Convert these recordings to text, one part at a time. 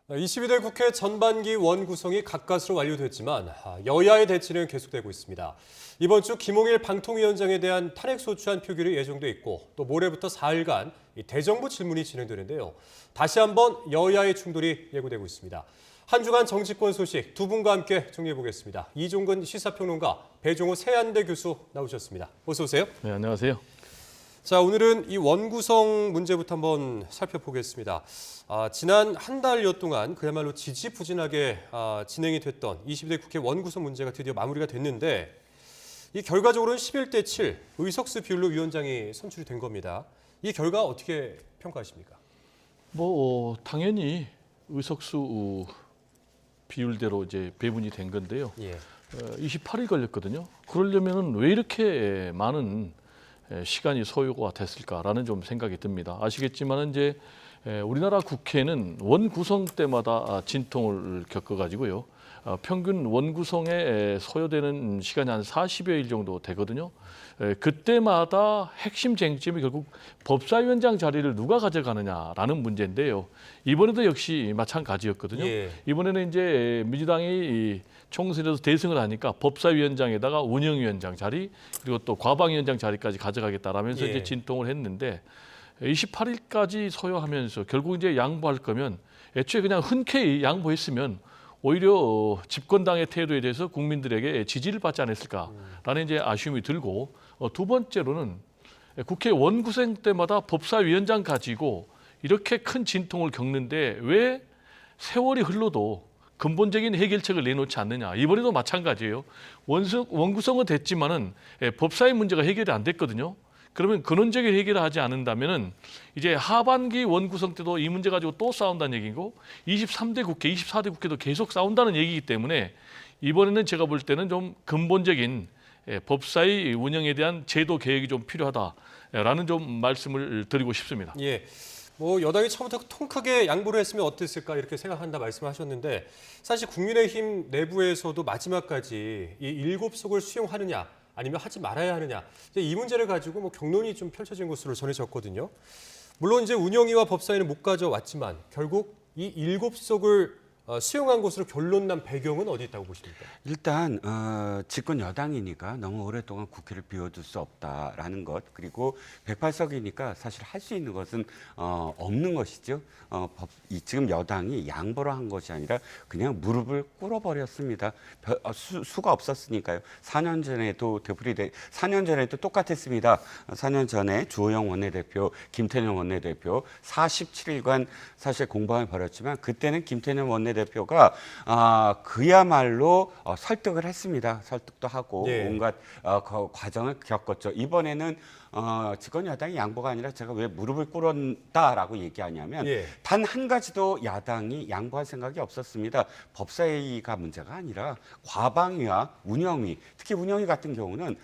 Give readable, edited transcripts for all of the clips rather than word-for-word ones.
22대 국회 전반기 원구성이 가까스로 완료됐지만 여야의 대치는 계속되고 있습니다. 이번 주 김홍일 방통위원장에 대한 탄핵소추안 표결이 예정돼 있고 또 모레부터 4일간 대정부 질문이 진행되는데요. 다시 한번 여야의 충돌이 예고되고 있습니다. 한 주간 정치권 소식 두 분과 함께 정리해보겠습니다. 이종근 시사평론가, 배종호 세안대 교수 나오셨습니다. 어서 오세요. 네, 안녕하세요. 자, 오늘은 이 원구성 문제부터 한번 살펴보겠습니다. 지난 한 달여 동안 그야말로 지지부진하게 진행이 됐던 22대 국회 원구성 문제가 드디어 마무리가 됐는데 이 결과적으로는 11대 7 의석수 비율로 위원장이 선출이 된 겁니다. 이 결과 어떻게 평가하십니까? 당연히 의석수 비율대로 이제 배분이 된 건데요. 28일 걸렸거든요. 그러려면은 왜 이렇게 많은 시간이 소요가 됐을까라는 좀 생각이 듭니다. 아시겠지만 이제 우리나라 국회는 원 구성 때마다 진통을 겪어가지고요. 평균 원 구성에 소요되는 시간이 한 40여일 정도 되거든요. 그때마다 핵심 쟁점이 결국 법사위원장 자리를 누가 가져가느냐라는 문제인데요. 이번에도 역시 마찬가지였거든요. 이번에는 이제 민주당이 총선에서 대승을 하니까 법사위원장에다가 운영위원장 자리 그리고 또 과방위원장 자리까지 가져가겠다라면서 이제 진통을 했는데 28일까지 소요하면서 결국 이제 양보할 거면 애초에 그냥 흔쾌히 양보했으면 오히려 집권당의 태도에 대해서 국민들에게 지지를 받지 않았을까라는 이제 아쉬움이 들고 두 번째로는 국회 원구성 때마다 법사위원장 가지고 이렇게 큰 진통을 겪는데 왜 세월이 흘러도 근본적인 해결책을 내놓지 않느냐. 이번에도 마찬가지예요. 원구성은 됐지만은 법사위 문제가 해결이 안 됐거든요. 그러면 근원적인 해결을 하지 않는다면은 이제 하반기 원구성 때도 이 문제 가지고 또 싸운다는 얘기고 23대 국회, 24대 국회도 계속 싸운다는 얘기이기 때문에 이번에는 제가 볼 때는 좀 근본적인 법사위 운영에 대한 제도 개혁이 좀 필요하다라는 좀 말씀을 드리고 싶습니다. 여당이 처음부터 통 크게 양보를 했으면 어땠을까 이렇게 생각한다 말씀하셨는데 사실 국민의힘 내부에서도 마지막까지 이 7석을 수용하느냐 아니면 하지 말아야 하느냐 이 문제를 가지고 격론이 좀 펼쳐진 것으로 전해졌거든요. 물론 이제 운영위와 법사위는 못 가져왔지만 결국 이 7석을 수용한 것으로 결론 난 배경은 어디 있다고 보십니까? 일단 집권 여당이니까 너무 오랫동안 국회를 비워둘 수 없다라는 것, 그리고 108석이니까 사실 할 수 있는 것은 없는 것이죠. 지금 여당이 양보를 한 것이 아니라 그냥 무릎을 꿇어버렸습니다. 수가 없었으니까요. 4년 전에도 4년 전에도 똑같았습니다. 4년 전에 주호영 원내대표, 김태년 원내대표 47일간 사실 공방을 벌였지만 그때는 김태년 원내대표가 그야말로 설득을 했습니다. 설득도 하고 온갖 과정을 겪었죠. 이번에는 집권 여당이 양보가 아니라 제가 왜 무릎을 꿇었다라고 얘기하냐면 단 한 가지도 야당이 양보할 생각이 없었습니다. 법사위가 문제가 아니라 과방위와 운영위, 특히 운영위 같은 경우는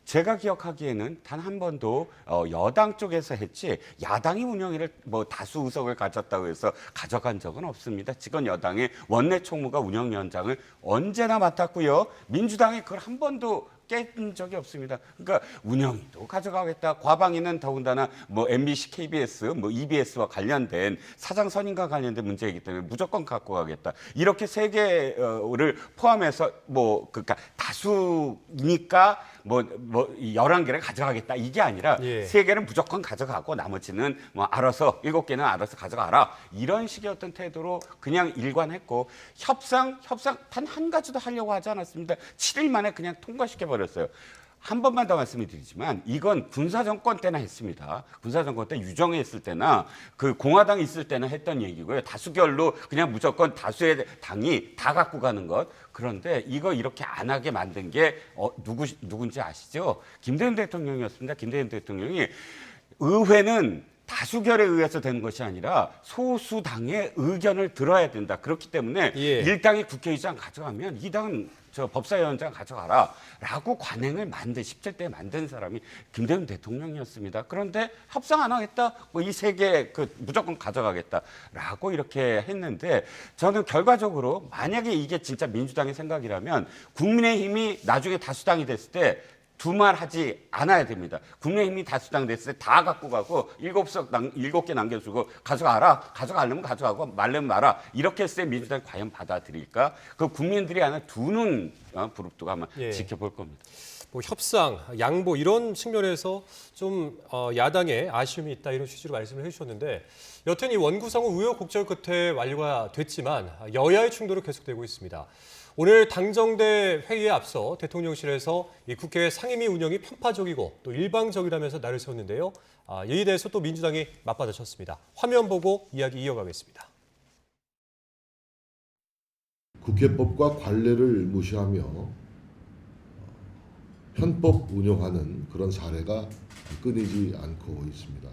제가 기억하기에는 단 한 번도 여당 쪽에서 했지 야당이 운영위를 다수 의석을 가졌다고 해서 가져간 적은 없습니다. 집권 여당의 원내 총무가 운영위원장을 언제나 맡았고요. 민주당이 그걸 한 번도 깬 적이 없습니다. 그러니까 운영위도 가져가겠다. 과방위는 더군다나 MBC, KBS, EBS와 관련된 사장 선임과 관련된 문제이기 때문에 무조건 갖고 가겠다. 이렇게 세 개를 포함해서 그러니까 다수니까 11개를 가져가겠다. 이게 아니라 세 개는 무조건 가져가고 나머지는 알아서 7개는 알아서 가져가라. 이런 식의 어떤 태도로 그냥 일관했고 협상 단 한 가지도 하려고 하지 않았습니다. 7일 만에 그냥 통과시켜버렸어요. 한 번만 더 말씀을 드리지만 이건 군사정권 때나 했습니다. 군사정권 때 유정회 있을 때나 그 공화당 있을 때나 했던 얘기고요. 다수결로 그냥 무조건 다수의 당이 다 갖고 가는 것. 그런데 이거 이렇게 안 하게 만든 게 누군지 아시죠? 김대중 대통령이었습니다. 김대중 대통령이 의회는 다수결에 의해서 되는 것이 아니라 소수당의 의견을 들어야 된다. 그렇기 때문에 1당이 국회의장 가져가면 2당은 법사위원장 가져가라 라고 관행을 17대에 만든 사람이 김대중 대통령이었습니다. 그런데 협상 안 하겠다. 이 세 개 무조건 가져가겠다 라고 이렇게 했는데 저는 결과적으로 만약에 이게 진짜 민주당의 생각이라면 국민의힘이 나중에 다수당이 됐을 때 두말하지 않아야 됩니다. 국민의힘이 다수당 됐을 때 다 갖고 가고 7개 남겨주고 가져가려면 가져가고 말려면 말아. 이렇게 했을 때 민주당이 과연 받아들일까? 그 국민들이 하나 두 눈 부릅뜨고 한번 지켜볼 겁니다. 뭐 협상, 양보 이런 측면에서 좀 야당에 아쉬움이 있다 이런 취지로 말씀을 해주셨는데 여튼 이 원구성은 우여곡절 끝에 완료가 됐지만 여야의 충돌은 계속되고 있습니다. 오늘 당정대 회의에 앞서 대통령실에서 이 국회 상임위 운영이 편파적이고 또 일방적이라면서 날을 세웠는데요. 이에 대해서 또 민주당이 맞받아쳤습니다. 화면 보고 이야기 이어가겠습니다. 국회법과 관례를 무시하며 편법 운영하는 그런 사례가 끊이지 않고 있습니다.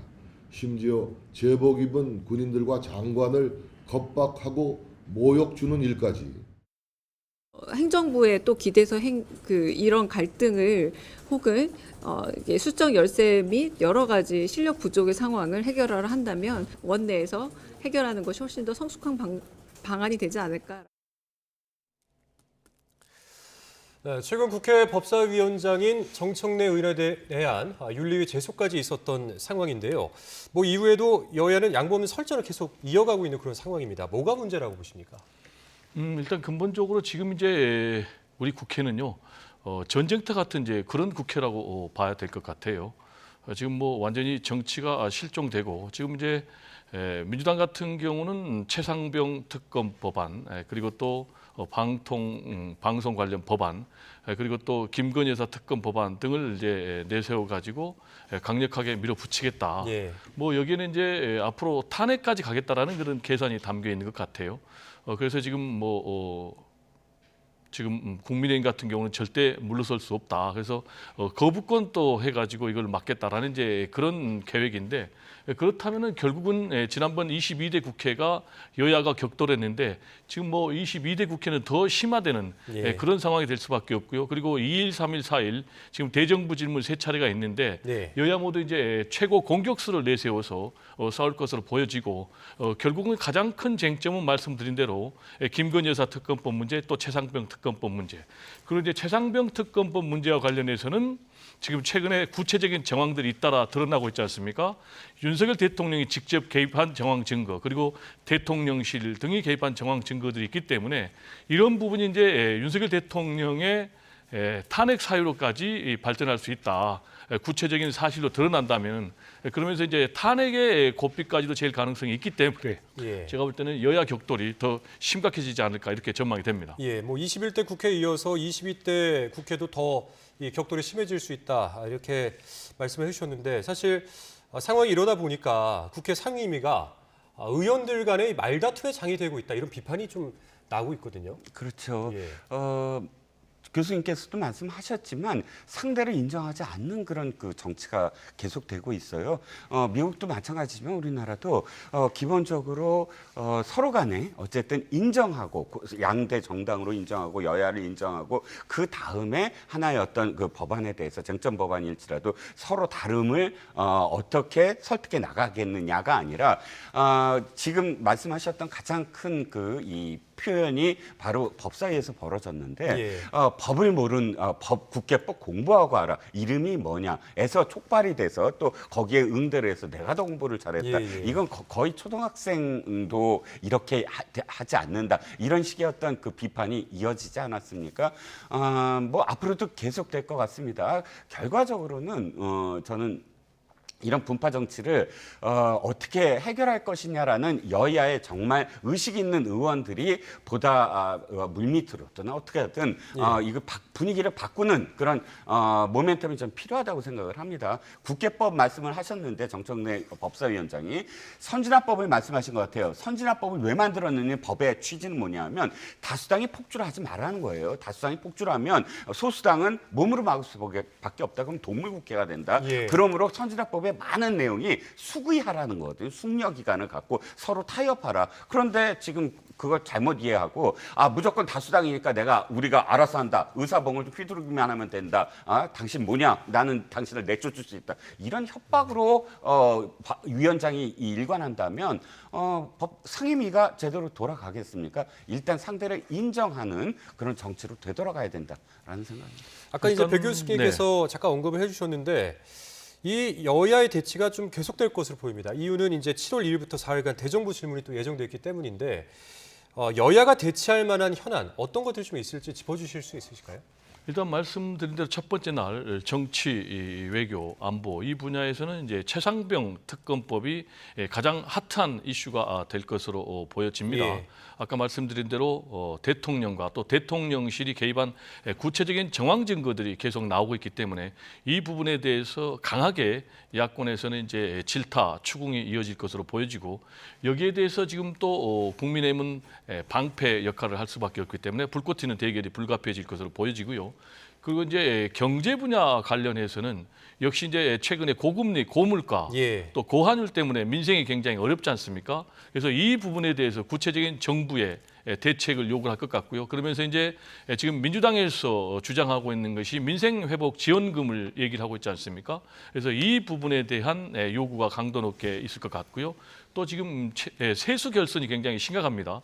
심지어 제복 입은 군인들과 장관을 겁박하고 모욕 주는 일까지. 행정부에 또 기대서 이런 갈등을 혹은 수적 열세 및 여러 가지 실력 부족의 상황을 해결하려 한다면 원내에서 해결하는 것이 훨씬 더 성숙한 방안이 되지 않을까. 네, 최근 국회 법사위원장인 정청래 의원에 대한 윤리위 제소까지 있었던 상황인데요. 뭐 이후에도 여야는 양보하는 설전을 계속 이어가고 있는 그런 상황입니다. 뭐가 문제라고 보십니까? 일단 근본적으로 지금 이제 우리 국회는요 전쟁터 같은 이제 그런 국회라고 봐야 될 것 같아요. 지금 뭐 완전히 정치가 실종되고 지금 이제 민주당 같은 경우는 최상병 특검 법안 그리고 또 방송 관련 법안 그리고 또 김건희 여사 특검 법안 등을 이제 내세워 가지고 강력하게 밀어붙이겠다. 예. 뭐 여기에는 이제 앞으로 탄핵까지 가겠다라는 그런 계산이 담겨 있는 것 같아요. 그래서 지금 지금 국민의힘 같은 경우는 절대 물러설 수 없다. 그래서 거부권 또 해가지고 이걸 막겠다라는 이제 그런 계획인데 그렇다면은 결국은 지난번 22대 국회가 여야가 격돌했는데 지금 뭐 22대 국회는 더 심화되는 그런 상황이 될 수밖에 없고요. 그리고 2일, 3일, 4일 지금 대정부 질문 3차례가 있는데 여야 모두 이제 최고 공격수를 내세워서 싸울 것으로 보여지고 결국은 가장 큰 쟁점은 말씀드린 대로 김건희 여사 특검법 문제 또 최상병 특검법 문제 그리고 이제 최상병 특검법 문제와 관련해서는 지금 최근에 구체적인 정황들이 잇따라 드러나고 있지 않습니까? 윤석열 대통령이 직접 개입한 정황 증거 그리고 대통령실 등이 개입한 정황 증거들이 있기 때문에 이런 부분이 이제 윤석열 대통령의 탄핵 사유로까지 발전할 수 있다. 구체적인 사실로 드러난다면 그러면서 이제 탄핵의 고삐까지도 제일 가능성이 있기 때문에 제가 볼 때는 여야 격돌이 더 심각해지지 않을까 이렇게 전망이 됩니다. 예, 뭐 21대 국회에 이어서 22대 국회도 더 이 격돌이 심해질 수 있다 이렇게 말씀을 해주셨는데 사실 상황이 이러다 보니까 국회 상임위가 의원들 간의 말다툼의 장이 되고 있다 이런 비판이 좀 나오고 있거든요. 그렇죠. 교수님께서도 말씀하셨지만 상대를 인정하지 않는 그런 그 정치가 계속되고 있어요. 미국도 마찬가지지만 우리나라도 기본적으로 서로 간에 어쨌든 인정하고 양대 정당으로 인정하고 여야를 인정하고 그 다음에 하나의 어떤 그 법안에 대해서 쟁점 법안일지라도 서로 다름을 어떻게 설득해 나가겠느냐가 아니라 지금 말씀하셨던 가장 큰 그 이 표현이 바로 법사위에서 벌어졌는데 법을 모른 국회법 공부하고 와라. 이름이 뭐냐에서 촉발이 돼서 또 거기에 응대를 해서 내가 더 공부를 잘했다. 이건 거의 초등학생도 이렇게 하지 않는다. 이런 식의 어떤 그 비판이 이어지지 않았습니까? 뭐 앞으로도 계속될 것 같습니다. 결과적으로는 저는 이런 분파 정치를 어떻게 해결할 것이냐라는 여야의 정말 의식 있는 의원들이 보다 물밑으로 또는 어떻게 하든 이거 분위기를 바꾸는 그런 모멘텀이 좀 필요하다고 생각을 합니다. 국회법 말씀을 하셨는데 정청래 법사위원장이 선진화법을 말씀하신 것 같아요. 선진화법을 왜 만들었느냐 법의 취지는 뭐냐면 다수당이 폭주를 하지 말라는 거예요. 다수당이 폭주하면 소수당은 몸으로 막을 수밖에 없다. 그럼 동물국회가 된다. 그러므로 선진화법의 많은 내용이 수구이하라는 거거든요. 숙려 기간을 갖고 서로 타협하라. 그런데 지금 그걸 잘못 이해하고 무조건 다수당이니까 우리가 알아서 한다. 의사봉을 휘두르기만 하면 된다. 당신 뭐냐? 나는 당신을 내쫓을 수 있다. 이런 협박으로 위원장이 일관한다면 법 상임위가 제대로 돌아가겠습니까? 일단 상대를 인정하는 그런 정치로 되돌아가야 된다라는 생각입니다. 아까 이제 일단, 배 교수님께서 잠깐 언급을 해주셨는데 이 여야의 대치가 좀 계속될 것으로 보입니다. 이유는 이제 7월 2일부터 4일간 대정부 질문이 또 예정돼 있기 때문인데 여야가 대치할 만한 현안 어떤 것들이 좀 있을지 짚어주실 수 있으실까요? 일단 말씀드린 대로 첫 번째 날 정치, 외교, 안보 이 분야에서는 이제 최상병 특검법이 가장 핫한 이슈가 될 것으로 보여집니다. 예. 아까 말씀드린 대로 대통령과 또 대통령실이 개입한 구체적인 정황 증거들이 계속 나오고 있기 때문에 이 부분에 대해서 강하게 야권에서는 이제 질타, 추궁이 이어질 것으로 보여지고 여기에 대해서 지금 또 국민의힘은 방패 역할을 할 수밖에 없기 때문에 불꽃 튀는 대결이 불가피해질 것으로 보여지고요. 그리고 이제 경제 분야 관련해서는 역시 이제 최근에 고금리, 고물가, 예. 또 고환율 때문에 민생이 굉장히 어렵지 않습니까? 그래서 이 부분에 대해서 구체적인 정부의 대책을 요구할 것 같고요. 그러면서 이제 지금 민주당에서 주장하고 있는 것이 민생회복 지원금을 얘기를 하고 있지 않습니까? 그래서 이 부분에 대한 요구가 강도 높게 있을 것 같고요. 또 지금 세수 결손이 굉장히 심각합니다.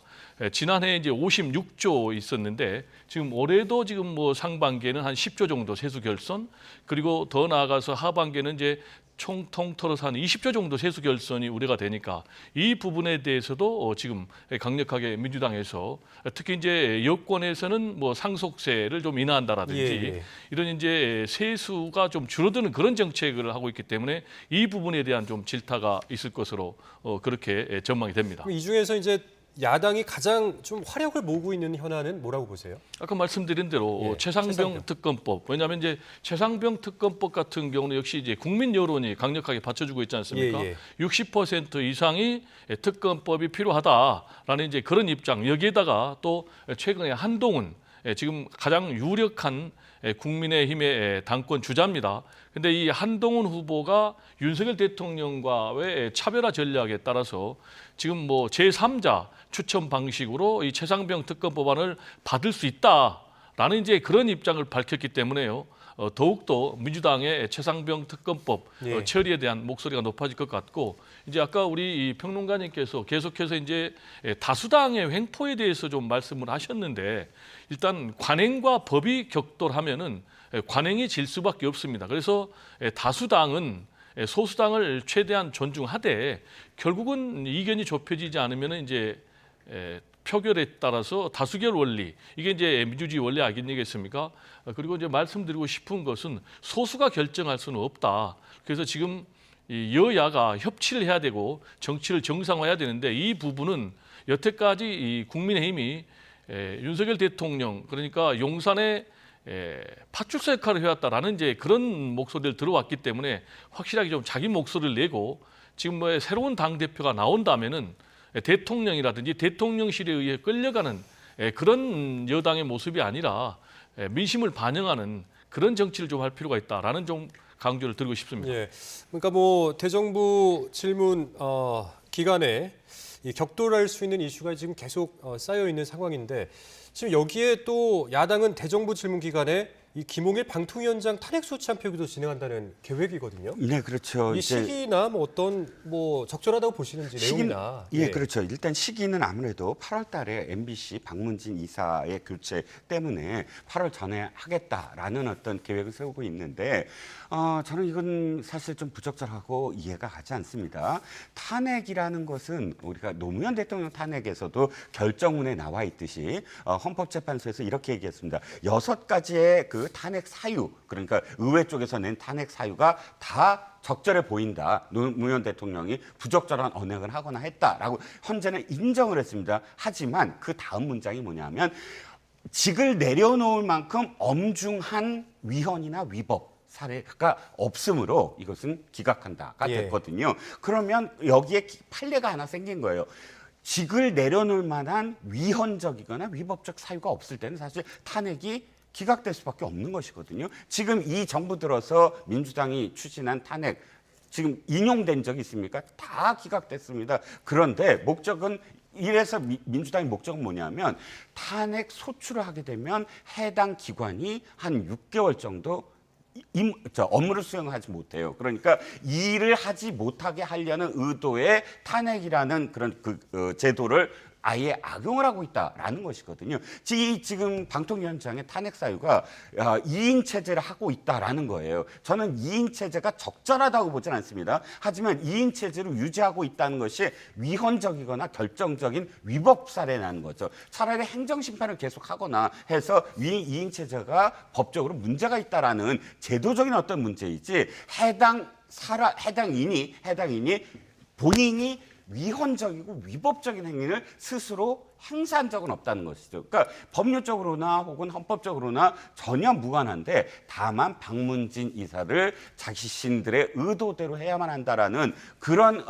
지난해 이제 56조 있었는데 지금 올해도 지금 뭐 상반기에는 한 10조 정도 세수 결손, 그리고 더 나아가서 하반기에는 이제 총 통틀어서 한 20조 정도 세수 결손이 우려가 되니까 이 부분에 대해서도 지금 강력하게 민주당에서 특히 이제 여권에서는 뭐 상속세를 좀 인하한다라든지 이런 이제 세수가 좀 줄어드는 그런 정책을 하고 있기 때문에 이 부분에 대한 좀 질타가 있을 것으로 그렇게 전망이 됩니다. 그럼 이 중에서 이제 야당이 가장 좀 화력을 모으고 있는 현안은 뭐라고 보세요? 아까 말씀드린 대로 최상병 특검법. 왜냐하면 이제 최상병 특검법 같은 경우는 역시 이제 국민 여론이 강력하게 받쳐주고 있지 않습니까? 60% 이상이 특검법이 필요하다라는 이제 그런 입장. 여기에다가 또 최근에 한동훈 지금 가장 유력한 국민의힘의 당권 주자입니다. 근데 이 한동훈 후보가 윤석열 대통령과의 차별화 전략에 따라서 지금 뭐 제3자 추천 방식으로 이 최상병 특검법안을 받을 수 있다라는 이제 그런 입장을 밝혔기 때문에요. 더욱더 민주당의 최상병 특검법 처리에 대한 목소리가 높아질 것 같고 이제 아까 우리 이 평론가님께서 계속해서 이제 다수당의 횡포에 대해서 좀 말씀을 하셨는데 일단 관행과 법이 격돌하면은 관행이 질 수밖에 없습니다. 그래서 다수당은 소수당을 최대한 존중하되 결국은 이견이 좁혀지지 않으면은 이제 표결에 따라서 다수결 원리 이게 이제 민주주의 원리 아니겠습니까? 그리고 이제 말씀드리고 싶은 것은 소수가 결정할 수는 없다. 그래서 지금 이 여야가 협치를 해야 되고 정치를 정상화해야 되는데 이 부분은 여태까지 이 국민의힘이 윤석열 대통령 그러니까 용산의 파출소 역할을 해왔다라는 이제 그런 목소리를 들어왔기 때문에 확실하게 좀 자기 목소리를 내고 지금 뭐 새로운 당 대표가 나온다면은 대통령이라든지 대통령실에 의해 끌려가는 그런 여당의 모습이 아니라 민심을 반영하는 그런 정치를 좀 할 필요가 있다라는 좀 강조를 드리고 싶습니다. 예, 그러니까 뭐 대정부 질문 기간에 이 격돌할 수 있는 이슈가 지금 계속 쌓여 있는 상황인데 지금 여기에 또 야당은 대정부 질문 기간에 이 김홍일 방통위원장 탄핵 소추안 표기도 진행한다는 계획이거든요. 네, 그렇죠. 이 시기나 뭐 어떤 뭐 적절하다고 보시는지 내용이나. 예, 그렇죠. 일단 시기는 아무래도 8월 달에 MBC 박문진 이사의 교체 때문에 8월 전에 하겠다라는 어떤 계획을 세우고 있는데 저는 이건 사실 좀 부적절하고 이해가 가지 않습니다. 탄핵이라는 것은 우리가 노무현 대통령 탄핵에서도 결정문에 나와 있듯이 헌법재판소에서 이렇게 얘기했습니다. 6가지의 그 탄핵 사유, 그러니까 의회 쪽에서 낸 탄핵 사유가 다 적절해 보인다. 노무현 대통령이 부적절한 언행을 하거나 했다라고 헌재는 인정을 했습니다. 하지만 그 다음 문장이 뭐냐면 직을 내려놓을 만큼 엄중한 위헌이나 위법 사례가 없으므로 이것은 기각한다가 됐거든요. 그러면 여기에 판례가 하나 생긴 거예요. 직을 내려놓을 만한 위헌적이거나 위법적 사유가 없을 때는 사실 탄핵이 기각될 수밖에 없는 것이거든요. 지금 이 정부 들어서 민주당이 추진한 탄핵 지금 인용된 적이 있습니까? 다 기각됐습니다. 그런데 목적은 이래서 민주당의 목적은 뭐냐면 탄핵 소추를 하게 되면 해당 기관이 한 6개월 정도 업무를 수행하지 못해요. 그러니까 일을 하지 못하게 하려는 의도의 탄핵이라는 그런 제도를 아예 악용을 하고 있다라는 것이거든요. 지금 방통위원장의 탄핵 사유가 2인 체제를 하고 있다라는 거예요. 저는 2인 체제가 적절하다고 보지는 않습니다. 하지만 2인 체제를 유지하고 있다는 것이 위헌적이거나 결정적인 위법 사례라는 거죠. 차라리 행정심판을 계속하거나 해서 2인 체제가 법적으로 문제가 있다라는 제도적인 어떤 문제이지 해당인이 본인이 위헌적이고 위법적인 행위를 스스로 행사한 적은 없다는 것이죠. 그러니까 법률적으로나 혹은 헌법적으로나 전혀 무관한데 다만 박문진 이사를 자신들의 의도대로 해야만 한다라는 그런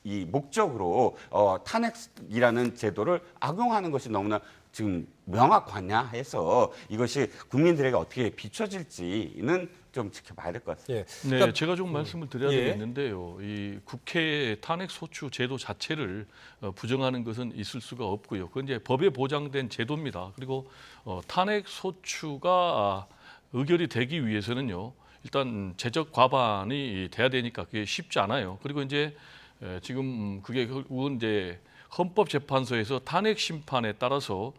이 목적으로 탄핵이라는 제도를 악용하는 것이 너무나 지금 명확하냐 해서 이것이 국민들에게 어떻게 비춰질지는 좀 지켜봐야 될 것 같습니다. 예. 네, 제가 좀 말씀을 드려야 예. 되겠는데요. 이 국회 탄핵 소추 제도 자체를 부정하는 것은 있을 수가 없고요. 그건 이제 법에 보장된 제도입니다. 그리고 탄핵 소추가 의결이 되기 위해서는요. 일단 재적 과반이 돼야 되니까 그게 쉽지 않아요. 그리고 이제 지금 그게 결국은 이제 헌법재판소에서 탄핵 심판에 따라서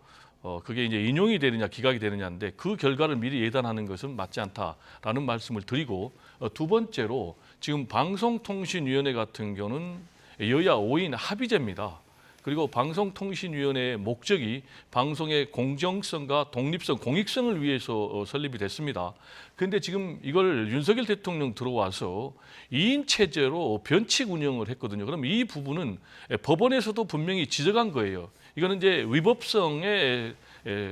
그게 이제 인용이 되느냐 기각이 되느냐인데 그 결과를 미리 예단하는 것은 맞지 않다라는 말씀을 드리고 두 번째로 지금 방송통신위원회 같은 경우는 여야 5인 합의제입니다. 그리고 방송통신위원회의 목적이 방송의 공정성과 독립성, 공익성을 위해서 설립이 됐습니다. 그런데 지금 이걸 윤석열 대통령 들어와서 2인 체제로 변칙 운영을 했거든요. 그럼 이 부분은 법원에서도 분명히 지적한 거예요. 이거는 이제 위법성의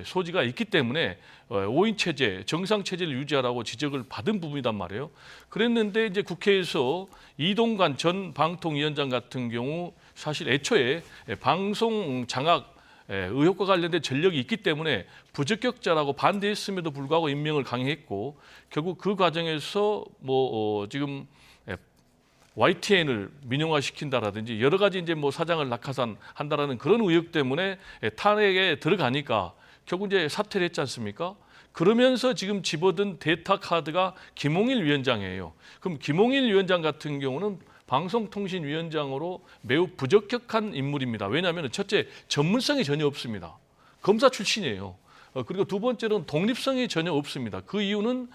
소지가 있기 때문에 5인 체제, 정상 체제를 유지하라고 지적을 받은 부분이란 말이에요. 그랬는데 이제 국회에서 이동관 전 방통위원장 같은 경우 사실 애초에 방송 장악 의혹과 관련된 전력이 있기 때문에 부적격자라고 반대했음에도 불구하고 임명을 강행했고 결국 그 과정에서 지금 YTN을 민영화시킨다라든지 여러 가지 이제 사장을 낙하산한다라는 그런 의혹 때문에 탄핵에 들어가니까 결국 이제 사퇴를 했지 않습니까? 그러면서 지금 집어든 데이터 카드가 김홍일 위원장이에요. 그럼 김홍일 위원장 같은 경우는 방송통신위원장으로 매우 부적격한 인물입니다. 왜냐하면 첫째, 전문성이 전혀 없습니다. 검사 출신이에요. 그리고 두 번째로는 독립성이 전혀 없습니다. 그 이유는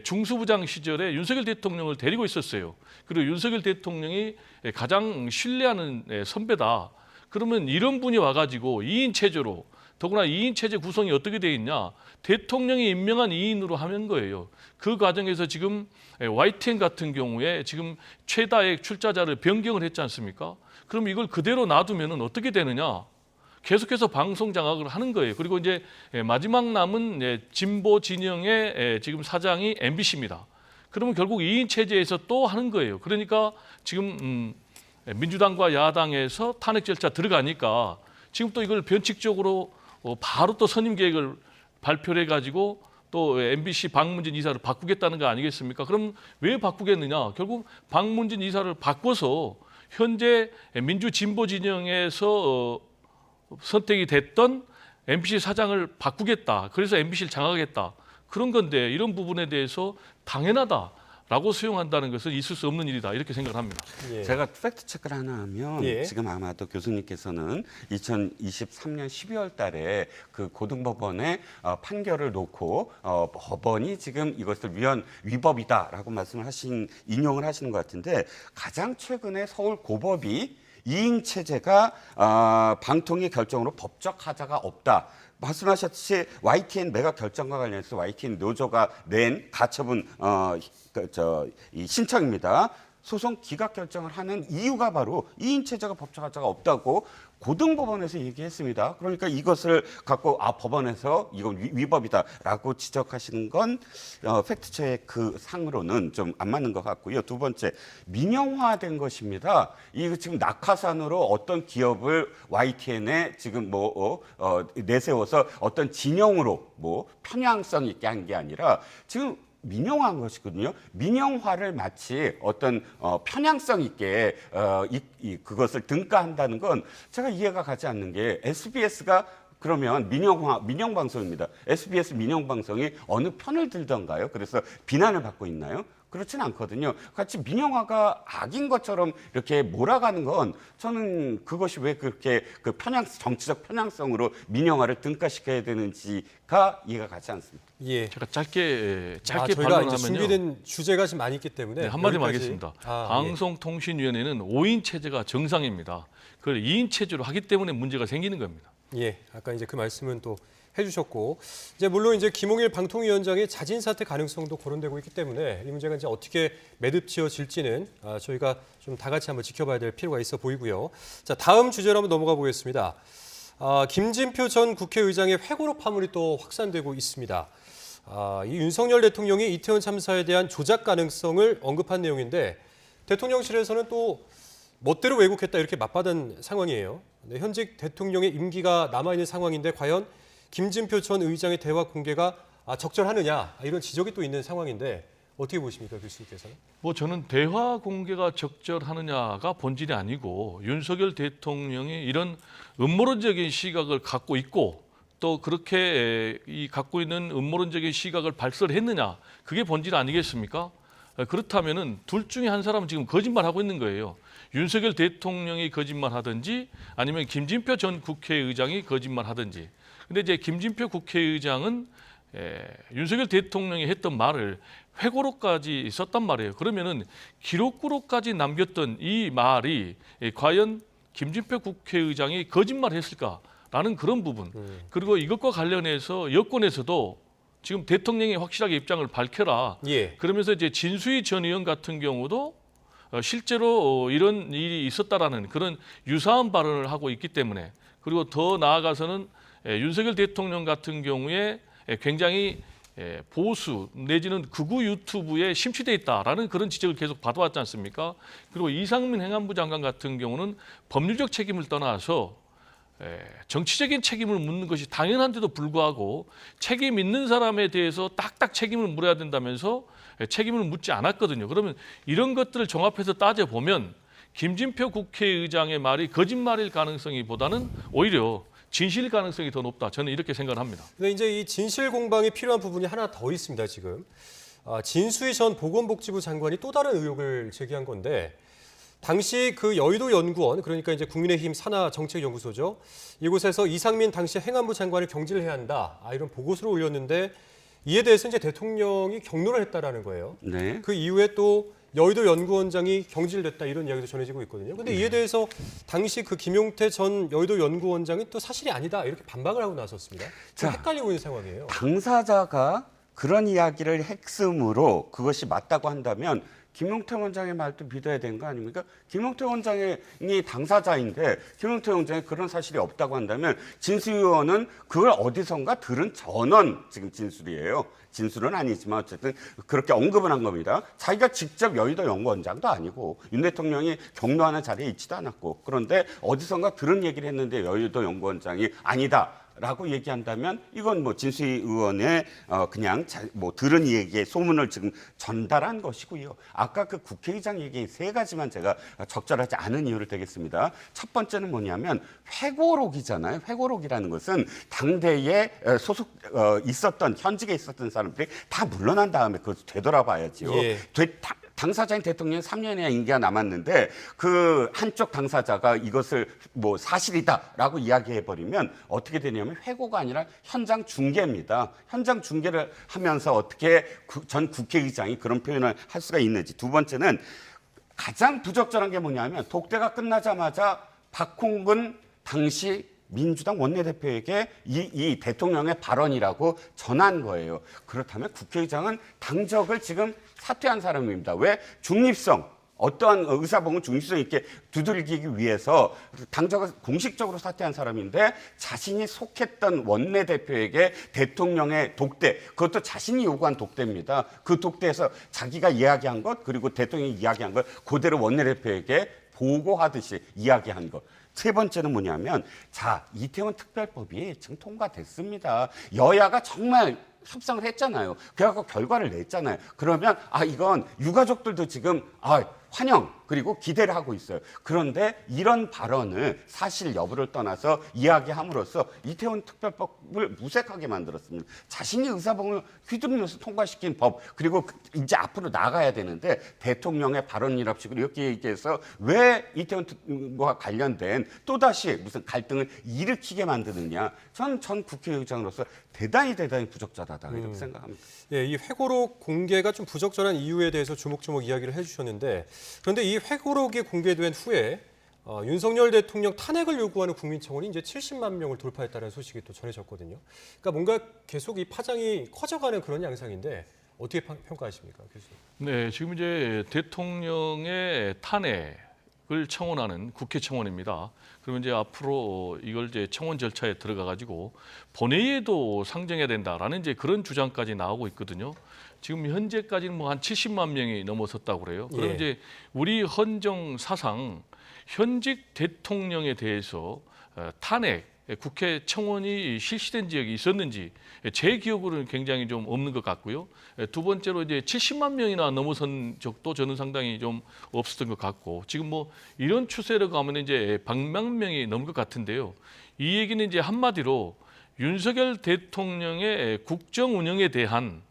중수부장 시절에 윤석열 대통령을 데리고 있었어요. 그리고 윤석열 대통령이 가장 신뢰하는 선배다. 그러면 이런 분이 와가지고 2인 체제로 더구나 2인 체제 구성이 어떻게 돼 있냐. 대통령이 임명한 2인으로 하는 거예요. 그 과정에서 지금 YTN 같은 경우에 지금 최다의 출자자를 변경을 했지 않습니까? 그럼 이걸 그대로 놔두면 어떻게 되느냐. 계속해서 방송 장악을 하는 거예요. 그리고 이제 마지막 남은 진보 진영의 지금 사장이 MBC입니다. 그러면 결국 2인 체제에서 또 하는 거예요. 그러니까 지금 민주당과 야당에서 탄핵 절차 들어가니까 지금 또 이걸 변칙적으로 바로 또 선임 계획을 발표를 해가지고 또 MBC 박문진 이사를 바꾸겠다는 거 아니겠습니까? 그럼 왜 바꾸겠느냐? 결국 박문진 이사를 바꿔서 현재 민주 진보 진영에서 선택이 됐던 MBC 사장을 바꾸겠다. 그래서 MBC를 장악하겠다. 그런 건데 이런 부분에 대해서 당연하다라고 수용한다는 것은 있을 수 없는 일이다. 이렇게 생각을 합니다. 예. 제가 팩트 체크를 하나 하면 예. 지금 아마도 교수님께서는 2023년 12월 달에 그 고등법원의 판결을 놓고 법원이 지금 이것을 위법이다라고 인용을 하시는 것 같은데 가장 최근에 서울 고법이 2인 체제가 방통위 결정으로 법적 하자가 없다. 말씀하셨듯이 YTN 매각 결정과 관련해서 YTN 노조가 낸 가처분 이 신청입니다. 소송 기각 결정을 하는 이유가 바로 2인 체제가 법적 하자가 없다고 고등법원에서 얘기했습니다. 그러니까 이것을 갖고 법원에서 이건 위법이다라고 지적하시는 건 팩트체크 상으로는 좀 안 맞는 것 같고요. 두 번째, 민영화된 것입니다. 이거 지금 낙하산으로 어떤 기업을 YTN에 지금 내세워서 어떤 진영으로 편향성 있게 한 게 아니라 지금 민영화한 것이거든요. 민영화를 마치 어떤 편향성 있게 그것을 등가한다는 건 제가 이해가 가지 않는 게 SBS가 그러면 민영방송입니다. SBS 민영방송이 어느 편을 들던가요? 그래서 비난을 받고 있나요? 그렇진 않거든요. 같이 민영화가 악인 것처럼 이렇게 몰아가는 건 저는 그것이 왜 그렇게 그 정치적 편향성으로 민영화를 등가시켜야 되는지가 이해가 가지 않습니다. 예. 제가 짧게 저희가 이제 반론하면요. 준비된 주제가 좀 많이 있기 때문에 네, 한마디만 여기까지. 하겠습니다. 예. 방송통신위원회는 5인 체제가 정상입니다. 그걸 2인 체제로 하기 때문에 문제가 생기는 겁니다. 예, 아까 이제 그 말씀은 또 해주셨고, 이제 물론 이제 김홍일 방통위원장의 자진 사퇴 가능성도 거론되고 있기 때문에 이 문제가 이제 어떻게 매듭지어질지는 저희가 좀 다 같이 한번 지켜봐야 될 필요가 있어 보이고요. 자, 다음 주제로 한번 넘어가 보겠습니다. 김진표 전 국회의장의 회고록 파문이 또 확산되고 있습니다. 이 윤석열 대통령이 이태원 참사에 대한 조작 가능성을 언급한 내용인데 대통령실에서는 또 멋대로 왜곡했다 이렇게 맞받은 상황이에요. 네, 현직 대통령의 임기가 남아있는 상황인데 과연 김진표 전 의장의 대화 공개가 적절하느냐 이런 지적이 또 있는 상황인데 어떻게 보십니까, 교수님께서는? 저는 대화 공개가 적절하느냐가 본질이 아니고 윤석열 대통령이 이런 음모론적인 시각을 갖고 있고 또 그렇게 이 갖고 있는 음모론적인 시각을 발설했느냐 그게 본질 아니겠습니까? 그렇다면은 둘 중에 한 사람은 지금 거짓말하고 있는 거예요. 윤석열 대통령이 거짓말하든지 아니면 김진표 전 국회의장이 거짓말하든지. 근데 이제 김진표 국회의장은 윤석열 대통령이 했던 말을 회고록까지 썼단 말이에요. 그러면은 기록부로까지 남겼던 이 말이 과연 김진표 국회의장이 거짓말했을까라는 그런 부분. 그리고 이것과 관련해서 여권에서도 지금 대통령이 확실하게 입장을 밝혀라. 예. 그러면서 이제 진수희 전 의원 같은 경우도 실제로 이런 일이 있었다라는 그런 유사한 발언을 하고 있기 때문에 그리고 더 나아가서는 윤석열 대통령 같은 경우에 굉장히 보수 내지는 극우 유튜브에 심취돼 있다라는 그런 지적을 계속 받아왔지 않습니까? 그리고 이상민 행안부 장관 같은 경우는 법률적 책임을 떠나서 정치적인 책임을 묻는 것이 당연한데도 불구하고 책임 있는 사람에 대해서 딱딱 책임을 물어야 된다면서 책임을 묻지 않았거든요. 그러면 이런 것들을 종합해서 따져보면 김진표 국회의장의 말이 거짓말일 가능성이 보다는 오히려 진실 가능성이 더 높다. 저는 이렇게 생각을 합니다. 근데 이제 이 진실 공방이 필요한 부분이 하나 더 있습니다, 지금. 진수희 전 보건복지부 장관이 또 다른 의혹을 제기한 건데 당시 그 여의도 연구원, 그러니까 이제 국민의힘 산하 정책연구소죠. 이곳에서 이상민 당시 행안부 장관을 경질을 해야 한다. 이런 보고서를 올렸는데 이에 대해서 이제 대통령이 격노를 했다라는 거예요. 네. 그 이후에 또 여의도 연구원장이 경질됐다 이런 이야기도 전해지고 있거든요. 근데 이에 대해서 당시 그 김용태 전 여의도 연구원장이 또 사실이 아니다 이렇게 반박을 하고 나섰습니다. 자, 헷갈리고 있는 상황이에요. 당사자가 그런 이야기를 핵심으로 그것이 맞다고 한다면 김용태 원장의 말도 믿어야 되는 거 아닙니까? 김용태 원장이 당사자인데 김용태 원장이 그런 사실이 없다고 한다면 진수희 의원은 그걸 어디선가 들은 전원 지금 진술이에요. 진술은 아니지만 어쨌든 그렇게 언급을 한 겁니다. 자기가 직접 여의도 연구원장도 아니고 윤 대통령이 격노하는 자리에 있지도 않았고 그런데 어디선가 들은 얘기를 했는데 여의도 연구원장이 아니다. 라고 얘기한다면 이건 뭐 진수희 의원의 그냥 들은 얘기의 소문을 지금 전달한 것이고요. 아까 그 국회의장 얘기 세 가지만 제가 적절하지 않은 이유를 대겠습니다. 첫 번째는 뭐냐면 회고록이잖아요. 회고록이라는 것은 당대에 있었던 현직에 있었던 사람들이 다 물러난 다음에 그걸 되돌아봐야지요. 예. 당사자인 대통령 3년의 임기가 남았는데 그 한쪽 당사자가 이것을 뭐 사실이다라고 이야기해버리면 어떻게 되냐면 회고가 아니라 현장 중계입니다. 현장 중계를 하면서 어떻게 전 국회의장이 그런 표현을 할 수가 있는지. 두 번째는 가장 부적절한 게 뭐냐면 독대가 끝나자마자 박홍근 당시 민주당 원내대표에게 이 대통령의 발언이라고 전한 거예요. 그렇다면 국회의장은 당적을 지금 사퇴한 사람입니다. 왜? 중립성, 어떠한 의사봉은 중립성 있게 두들기기 위해서 당적을 공식적으로 사퇴한 사람인데 자신이 속했던 원내대표에게 대통령의 독대, 그것도 자신이 요구한 독대입니다. 그 독대에서 자기가 이야기한 것 그리고 대통령이 이야기한 걸 그대로 원내대표에게 보고하듯이 이야기한 것. 세 번째는 뭐냐면 자, 이태원 특별법이 지금 통과됐습니다. 여야가 정말 협상을 했잖아요. 그래갖고 결과를 냈잖아요. 그러면 이건 유가족들도 지금 환영 그리고 기대를 하고 있어요. 그런데 이런 발언을 사실 여부를 떠나서 이야기함으로써 이태원 특별법을 무색하게 만들었습니다. 자신이 의사봉을 휘두르면서 통과시킨 법 그리고 이제 앞으로 나가야 되는데 대통령의 발언이랍시고 이렇게 얘기해서 왜 이태원과 관련된 또다시 무슨 갈등을 일으키게 만드느냐. 전 국회의장으로서 대단히 부적절하다 이렇게 생각합니다. 예, 이 회고록 공개가 좀 부적절한 이유에 대해서 조목조목 이야기를 해주셨는데 그런데 이 회고록이 공개된 후에 윤석열 대통령 탄핵을 요구하는 국민청원이 이제 70만 명을 돌파했다는 소식이 또 전해졌거든요. 그러니까 뭔가 계속 이 파장이 커져가는 그런 양상인데 어떻게 평가하십니까, 교수님? 네, 지금 이제 대통령의 탄핵을 청원하는 국회 청원입니다. 그러면 이제 앞으로 이걸 이제 청원 절차에 들어가 가지고 본회의에도 상정해야 된다라는 이제 그런 주장까지 나오고 있거든요. 지금 현재까지는 뭐 한 70만 명이 넘어섰다고 그래요. 그럼 예. 이제 우리 헌정 사상 현직 대통령에 대해서 탄핵 국회 청원이 실시된 지역이 있었는지 제 기억으로는 굉장히 좀 없는 것 같고요. 두 번째로 이제 70만 명이나 넘어선 적도 저는 상당히 좀 없었던 것 같고 지금 뭐 이런 추세로 가면 이제 100만 명이 넘을 것 같은데요. 이 얘기는 이제 한마디로 윤석열 대통령의 국정 운영에 대한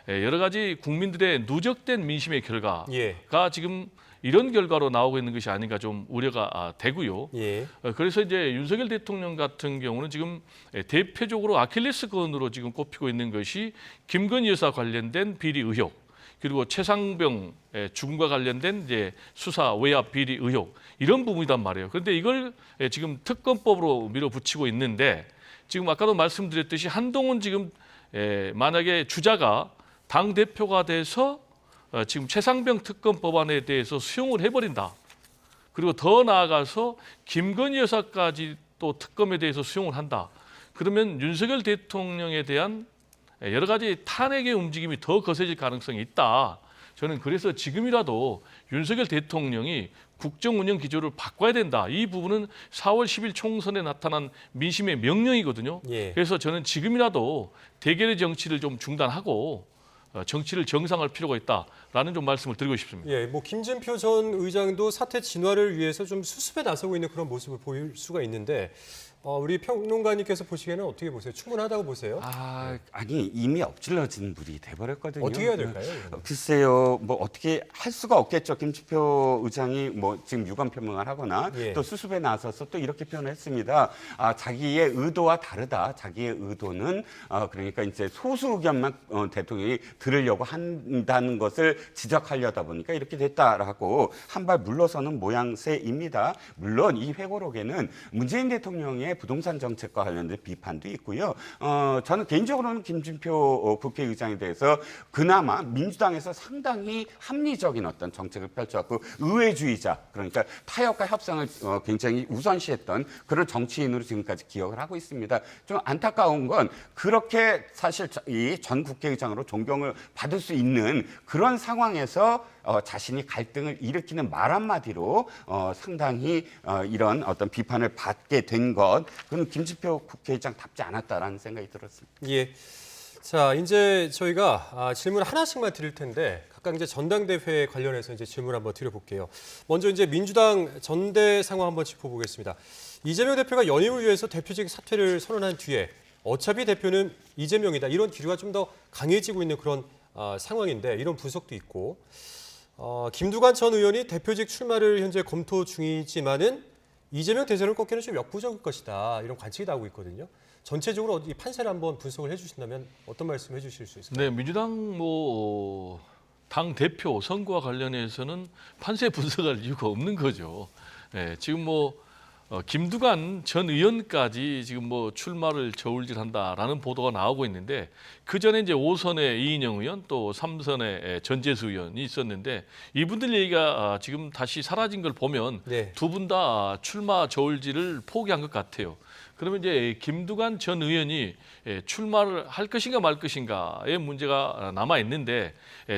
여러 가지 국민들의 누적된 민심의 결과가 예. 지금 이런 결과로 나오고 있는 것이 아닌가 좀 우려가 되고요. 예. 그래서 이제 윤석열 대통령 같은 경우는 지금 대표적으로 아킬레스건으로 지금 꼽히고 있는 것이 김건희 여사 관련된 비리 의혹, 그리고 최상병 죽음과 관련된 이제 수사 외압 비리 의혹 이런 부분이란 말이에요. 그런데 이걸 지금 특검법으로 밀어붙이고 있는데 지금 아까도 말씀드렸듯이 한동훈 지금 만약에 주자가 당 대표가 돼서 지금 최상병 특검 법안에 대해서 수용을 해버린다. 그리고 더 나아가서 김건희 여사까지 또 특검에 대해서 수용을 한다. 그러면 윤석열 대통령에 대한 여러 가지 탄핵의 움직임이 더 거세질 가능성이 있다. 저는 그래서 지금이라도 윤석열 대통령이 국정 운영 기조를 바꿔야 된다. 이 부분은 4월 10일 총선에 나타난 민심의 명령이거든요. 예. 그래서 저는 지금이라도 대결의 정치를 좀 중단하고 정치를 정상화할 필요가 있다라는 좀 말씀을 드리고 싶습니다. 예, 뭐 김진표 전 의장도 사태 진화를 위해서 좀 수습에 나서고 있는 그런 모습을 보일 수가 있는데 우리 평론가님께서 보시기에는 어떻게 보세요? 충분하다고 보세요? 아니 이미 엎질러진 물이 돼버렸거든요. 어떻게 해야 될까요? 글쎄요, 뭐 어떻게 할 수가 없겠죠. 김진표 의장이 뭐 지금 유감 표명을 하거나 예. 또 수습에 나서서 또 이렇게 표현했습니다. 자기의 의도와 다르다. 자기의 의도는 그러니까 이제 소수 의견만 대통령이 들으려고 한다는 것을 지적하려다 보니까 이렇게 됐다라고 한 발 물러서는 모양새입니다. 물론 이 회고록에는 문재인 대통령의 부동산 정책과 관련된 비판도 있고요. 저는 개인적으로는 김진표 국회의장에 대해서 그나마 민주당에서 상당히 합리적인 어떤 정책을 펼쳐갖고 의회주의자, 그러니까 타협과 협상을 굉장히 우선시했던 그런 정치인으로 지금까지 기억을 하고 있습니다. 좀 안타까운 건 그렇게 사실 이 전 국회의장으로 존경을 받을 수 있는 그런 상황에서 자신이 갈등을 일으키는 말 한마디로 상당히 이런 어떤 비판을 받게 된 것, 그건 김진표 국회의장답지 않았다라는 생각이 들었습니다. 예. 자, 이제 저희가 질문 하나씩만 드릴 텐데 각각 이제 전당대회 관련해서 이제 질문 한번 드려볼게요. 먼저 이제 민주당 전대 상황 한번 짚어보겠습니다. 이재명 대표가 연임을 위해서 대표직 사퇴를 선언한 뒤에 어차피 대표는 이재명이다 이런 기류가 좀 더 강해지고 있는 그런 상황인데 이런 분석도 있고 김두관 전 의원이 대표직 출마를 현재 검토 중이지만은 이재명 대선을 꺾기는 좀 역부족일 것이다 이런 관측이 나오고 있거든요. 전체적으로 이 판세를 한번 분석을 해주신다면 어떤 말씀 해주실 수 있을까요? 네, 민주당 당 대표 선거와 관련해서는 판세 분석할 이유가 없는 거죠. 네, 지금 김두관 전 의원까지 지금 출마를 저울질한다라는 보도가 나오고 있는데 그 전에 이제 5선에 이인영 의원 또 3선에 전재수 의원이 있었는데 이분들 얘기가 지금 다시 사라진 걸 보면 네. 두 분 다 출마 저울질을 포기한 것 같아요. 그러면 이제 김두관 전 의원이 출마를 할 것인가 말 것인가의 문제가 남아 있는데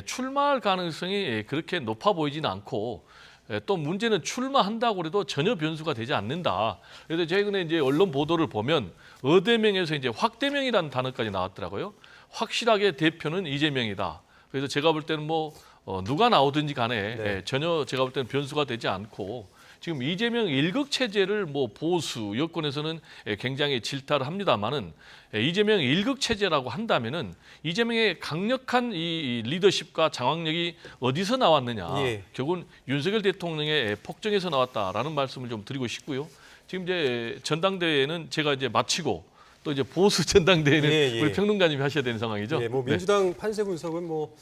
출마할 가능성이 그렇게 높아 보이지는 않고 또 문제는 출마한다고 해도 전혀 변수가 되지 않는다. 그래서 최근에 이제 언론 보도를 보면 어대명에서 이제 확대명이라는 단어까지 나왔더라고요. 확실하게 대표는 이재명이다. 그래서 제가 볼 때는 뭐 누가 나오든지 간에 네. 전혀 제가 볼 때는 변수가 되지 않고 지금 이재명 일극 체제를 뭐 보수 여권에서는 굉장히 질타를 합니다만은 이재명 일극 체제라고 한다면은 이재명의 강력한 이 리더십과 장악력이 어디서 나왔느냐? 예. 결국은 윤석열 대통령의 폭정에서 나왔다라는 말씀을 좀 드리고 싶고요. 지금 이제 전당대회는 제가 이제 마치고 또 이제 보수 전당대회는 예, 예. 우리 평론가님이 하셔야 되는 상황이죠. 예, 뭐 민주당 판세 분석은 뭐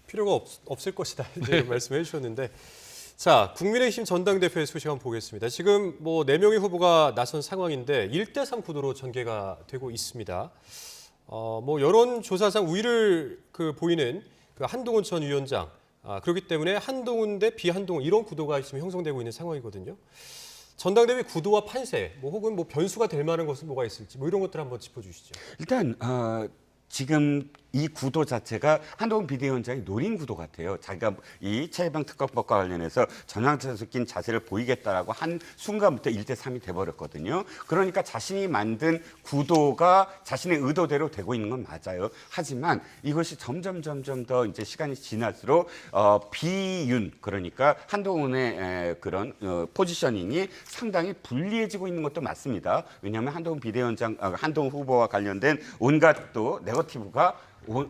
필요가 없을 것이다 이제 말씀해 주셨는데, 자, 국민의힘 전당대회 소식 한번 보겠습니다. 지금 뭐 4명의 후보가 나선 상황인데 1대3 구도로 전개가 되고 있습니다. 뭐 여론조사상 우위를 보이는 그 한동훈 전 위원장, 그렇기 때문에 한동훈 대 비한동훈 이런 구도가 지금 형성되고 있는 상황이거든요. 전당대회 구도와 판세, 뭐 혹은 뭐 변수가 될 만한 것은 뭐가 있을지, 뭐 이런 것들 한번 짚어주시죠. 일단 지금 이 구도 자체가 한동훈 비대위원장이 노린 구도 같아요. 자기가 이 최혜병 특검법과 관련해서 전향적인 섞인 자세를 보이겠다라고 한 순간부터 1대3이 돼버렸거든요. 그러니까 자신이 만든 구도가 자신의 의도대로 되고 있는 건 맞아요. 하지만 이것이 점점 더 이제 시간이 지날수록 비윤, 그러니까 한동훈의 그런 포지셔닝이 상당히 불리해지고 있는 것도 맞습니다. 왜냐하면 한동훈 비대위원장, 한동훈 후보와 관련된 온갖 또 네거티브가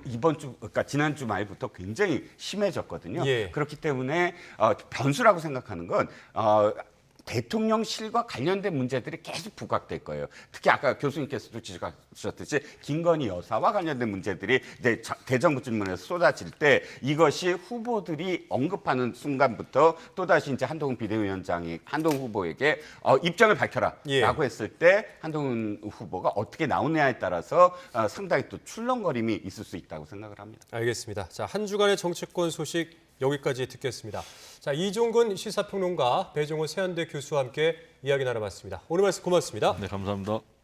이번 주, 그러니까 지난주 말부터 굉장히 심해졌거든요. 예. 그렇기 때문에 변수라고 생각하는 건 대통령실과 관련된 문제들이 계속 부각될 거예요. 특히 아까 교수님께서도 지적하셨듯이 김건희 여사와 관련된 문제들이 이제 대정부 질문에서 쏟아질 때 이것이 후보들이 언급하는 순간부터 또다시 이제 한동훈 비대위원장이 한동훈 후보에게 입장을 밝혀라라고 예. 했을 때 한동훈 후보가 어떻게 나오느냐에 따라서 상당히 또 출렁거림이 있을 수 있다고 생각을 합니다. 알겠습니다. 자, 한 주간의 정치권 소식 여기까지 듣겠습니다. 자, 이종근 시사평론가, 배종호 세한대 교수와 함께 이야기 나눠봤습니다. 오늘 말씀 고맙습니다. 네, 감사합니다.